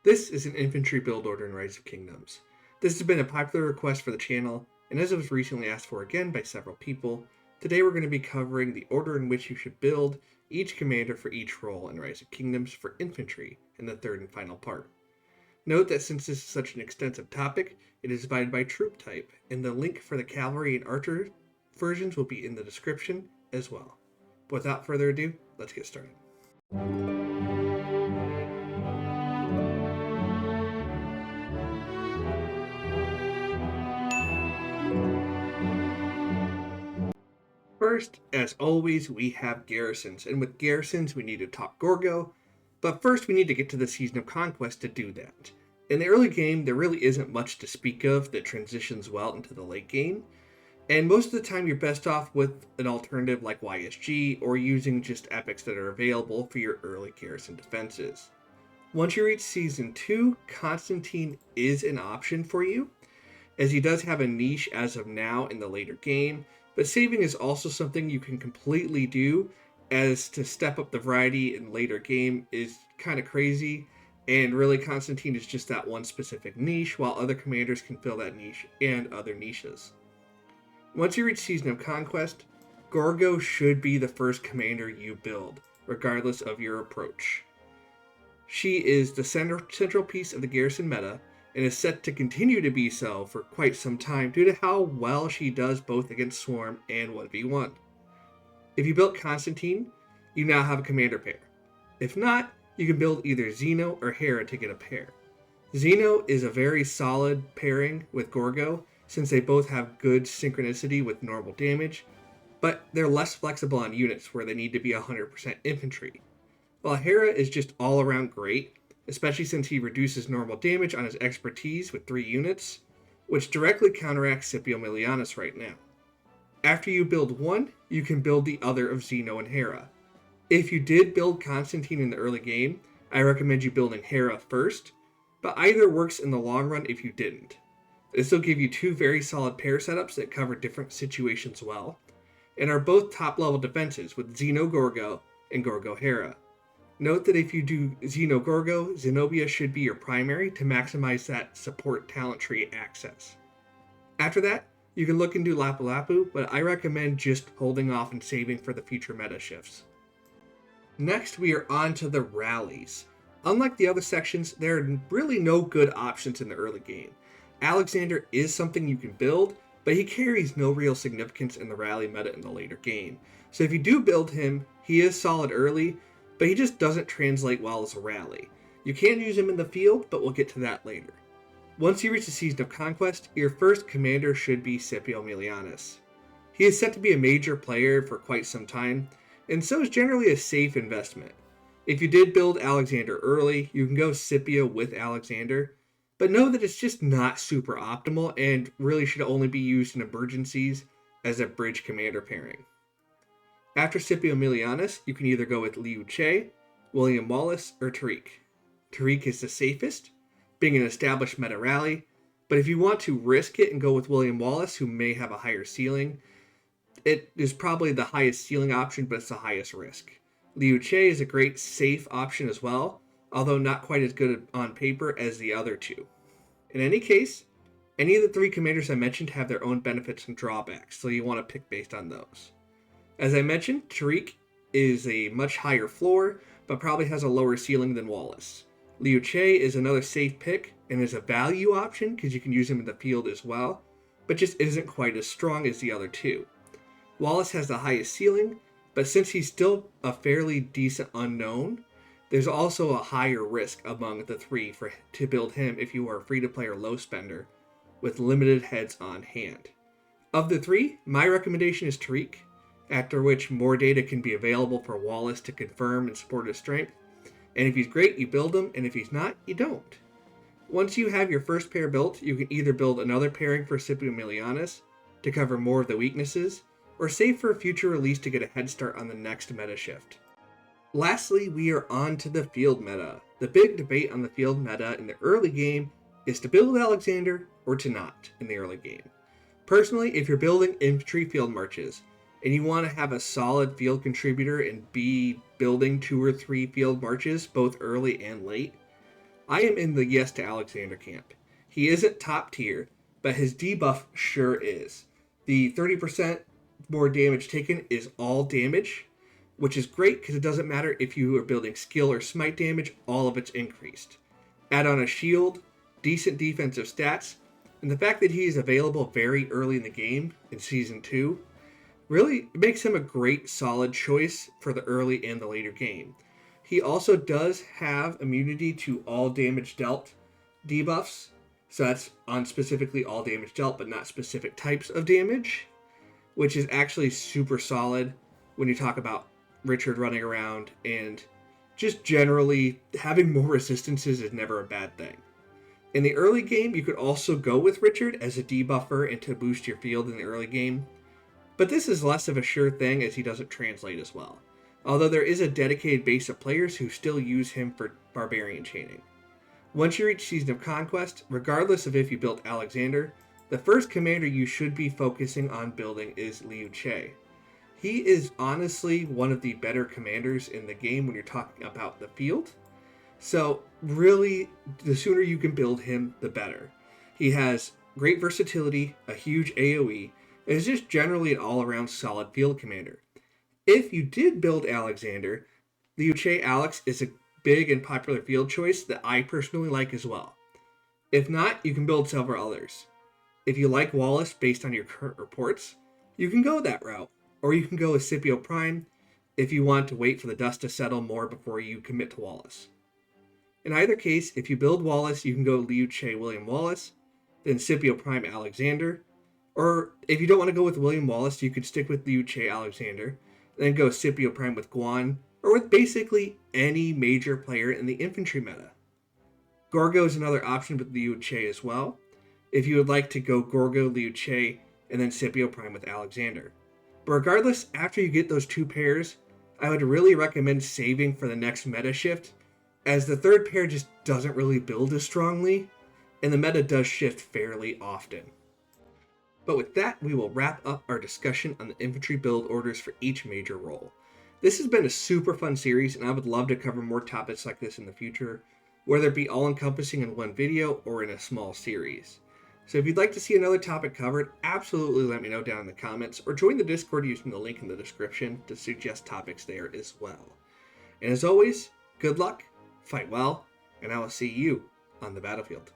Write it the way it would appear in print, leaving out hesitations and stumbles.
This is an infantry build order in Rise of Kingdoms. This has been a popular request for the channel, and as it was recently asked for again by several people, today we're going to be covering the order in which you should build each commander for each role in Rise of Kingdoms for infantry in the third and final part. Note that since this is such an extensive topic, it is divided by troop type, and the link for the cavalry and archer versions will be in the description as well. But without further ado, let's get started. First, as always, we have garrisons, and with garrisons we need to talk Gorgo, but first we need to get to the Season of Conquest to do that. In the early game, there really isn't much to speak of that transitions well into the late game, and most of the time you're best off with an alternative like YSG or using just epics that are available for your early garrison defenses. Once you reach Season 2, Constantine is an option for you, as he does have a niche as of now in the later game, but saving is also something you can completely do, as to step up the variety in later game is kind of crazy, and really Constantine is just that one specific niche, while other commanders can fill that niche and other niches. Once you reach Season of Conquest, Gorgo should be the first commander you build, regardless of your approach. She is the central piece of the garrison meta, and is set to continue to be so for quite some time due to how well she does both against Swarm and 1v1. If you built Constantine, you now have a commander pair. If not, you can build either Zeno or Hera to get a pair. Zeno is a very solid pairing with Gorgo, since they both have good synchronicity with normal damage, but they're less flexible on units where they need to be 100% infantry. While Hera is just all around great, especially since he reduces normal damage on his expertise with 3 units, which directly counteracts Scipio Milianus right now. After you build one, you can build the other of Zeno and Hera. If you did build Constantine in the early game, I recommend you building Hera first, but either works in the long run if you didn't. This will give you 2 very solid pair setups that cover different situations well, and are both top level defenses with Zeno Gorgo and Gorgo Hera. Note that if you do Zeno Gorgo, Zenobia should be your primary to maximize that support talent tree access. After that, you can look into Lapu Lapu, but I recommend just holding off and saving for the future meta shifts. Next, we are on to the rallies. Unlike the other sections, there are really no good options in the early game. Alexander is something you can build, but he carries no real significance in the rally meta in the later game. So if you do build him, he is solid early, but he just doesn't translate well as a rally. You can use him in the field, but we'll get to that later. Once you reach the Season of Conquest, your first commander should be Scipio Milianus. He is set to be a major player for quite some time, and so is generally a safe investment. If you did build Alexander early, you can go Scipio with Alexander, but know that it's just not super optimal and really should only be used in emergencies as a bridge commander pairing. After Scipio Milianus, you can either go with Liu Che, William Wallace, or Tariq. Tariq is the safest, being an established meta rally, but if you want to risk it and go with William Wallace, who may have a higher ceiling, it is probably the highest ceiling option, but it's the highest risk. Liu Che is a great safe option as well, although not quite as good on paper as the other two. In any case, any of the 3 commanders I mentioned have their own benefits and drawbacks, so you want to pick based on those. As I mentioned, Tariq is a much higher floor, but probably has a lower ceiling than Wallace. Liu Che is another safe pick, and is a value option because you can use him in the field as well, but just isn't quite as strong as the other 2. Wallace has the highest ceiling, but since he's still a fairly decent unknown, there's also a higher risk among the 3 to build him if you are a free-to-play or low spender, with limited heads on hand. Of the 3, my recommendation is Tariq, after which more data can be available for Wallace to confirm and support his strength, and if he's great, you build him, and if he's not, you don't. Once you have your first pair built, you can either build another pairing for Scipio Milianus to cover more of the weaknesses, or save for a future release to get a head start on the next meta shift. Lastly, we are on to the field meta. The big debate on the field meta in the early game is to build Alexander or to not in the early game. Personally, if you're building infantry field marches, and you want to have a solid field contributor and be building 2 or 3 field marches, both early and late, I am in the yes to Alexander camp. He isn't top tier, but his debuff sure is. The 30% more damage taken is all damage, which is great because it doesn't matter if you are building skill or smite damage, all of it's increased. Add on a shield, decent defensive stats, and the fact that he is available very early in the game in Season 2 really makes him a great solid choice for the early and the later game. He also does have immunity to all damage dealt debuffs, so that's on specifically all damage dealt, but not specific types of damage, which is actually super solid when you talk about Richard running around, and just generally having more resistances is never a bad thing. In the early game, you could also go with Richard as a debuffer and to boost your field in the early game, but this is less of a sure thing as he doesn't translate as well, although there is a dedicated base of players who still use him for barbarian chaining. Once you reach Season of Conquest, regardless of if you built Alexander, the first commander you should be focusing on building is Liu Che. He is honestly one of the better commanders in the game when you're talking about the field, so really, the sooner you can build him, the better. He has great versatility, a huge AoE, and is just generally an all-around solid field commander. If you did build Alexander, Liu Che Alex is a big and popular field choice that I personally like as well. If not, you can build several others. If you like Wallace based on your current reports, you can go that route, or you can go with Scipio Prime if you want to wait for the dust to settle more before you commit to Wallace. In either case, if you build Wallace, you can go Liu Che William Wallace, then Scipio Prime Alexander, or if you don't want to go with William Wallace, you could stick with Liu Che Alexander, then go Scipio Prime with Guan, or with basically any major player in the infantry meta. Gorgo is another option with Liu Che as well, if you would like to go Gorgo, Liu Che, and then Scipio Prime with Alexander. But regardless, after you get those two pairs, I would really recommend saving for the next meta shift, as the third pair just doesn't really build as strongly, and the meta does shift fairly often. But with that, we will wrap up our discussion on the infantry build orders for each major role. This has been a super fun series, and I would love to cover more topics like this in the future, whether it be all-encompassing in one video or in a small series. So if you'd like to see another topic covered, absolutely let me know down in the comments, or join the Discord using the link in the description to suggest topics there as well. And as always, good luck, fight well, and I will see you on the battlefield.